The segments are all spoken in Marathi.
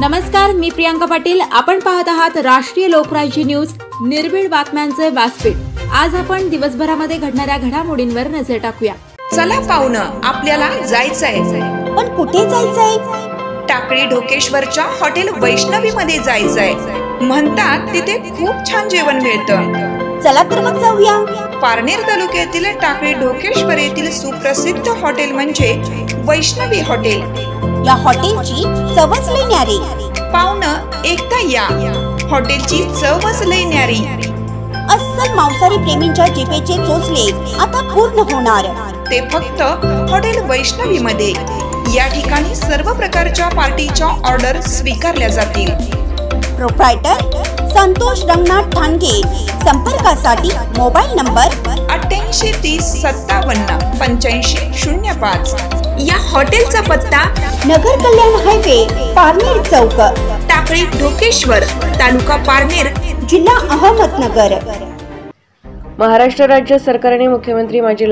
नमस्कार, मी प्रियांका पाटील। आपण पाहत आहात राष्ट्रीय लोकराज्य न्यूज, निर्भीड बातम्यांचे व्यासपीठ। आज आपण दिवसभरामध्ये घडणाऱ्या घडामोडींवर नजर टाकूया। चला पाहुणं, आपल्याला जायचंय। पण कुठे जायचंय? टाकळी ढोकेश्वरच्या हॉटेल वैष्णवी मध्ये जायचंय। म्हणतात तिथे खूप छान जेवण मिळतं। चला तर मग जाऊया। पारनेर तालुक्यातील टाकळी ढोकेश्वर येथील सुप्रसिद्ध हॉटेल म्हणजे वैष्णवी हॉटेल। या हॉटेलची चवच लई न्यारी। पाहुणं, एकदा या, हॉटेलची चवच लई न्यारी। अस्सल मांसाहारी प्रेमींच्या जिभेचे चोचले आता पूर्ण होणार, ते फक्त हॉटेल वैष्णवी मध्ये। या ठिकाणी सर्व प्रकारच्या पार्टीच्या ऑर्डर स्वीकारल्या जातील। प्रोप्रायटर संतोष रंगनाथ ठाणगे। संपर्कासाठी मोबाईल नंबर 8830578505। या हॉटेलचा पत्ता नगर कल्याण हायवे, पारनेर चौक, टाकळी ढोकेश्वर, तालुका पारनेर, जिल्हा अहमदनगर। महाराष्ट्र राज्य सरकारने मुख्यमंत्री माझी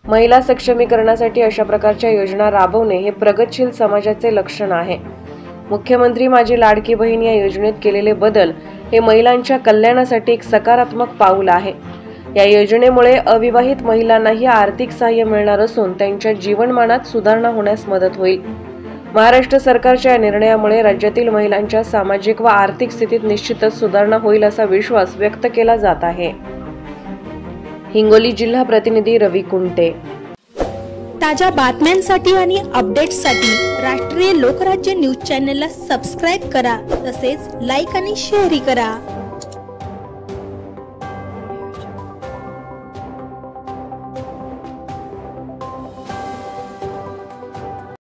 महिला सक्षमीकरणासाठी अशा प्रकारच्या योजना राबवणे हे प्रगतशील समाजाचे लक्षण आहे। मुख्यमंत्री माझी लाडकी बहीण या योजनेत केलेले बदल हे महिलांच्या कल्याणासाठी एक सकारात्मक पाऊल आहे। या योजनेमुळे अविवाहित महिलांनाही आर्थिक सहाय्य मिळणार असून त्यांच्या जीवनमानात सुधारणा होण्यास मदत होईल। महाराष्ट्र सरकारच्या या निर्णयामुळे राज्यातील महिलांच्या सामाजिक व आर्थिक स्थितीत निश्चितच सुधारणा होईल असा विश्वास व्यक्त केला जात आहे। हिंगोली जिल्हा प्रतिनिधी रवी कुंटे। ताज्या बातम्यांसाठी आणि अपडेट्ससाठी राष्ट्रीय लोकराज्य न्यूज चॅनलला सबस्क्राईब करा, तसेच लाईक आणि शेअर करा।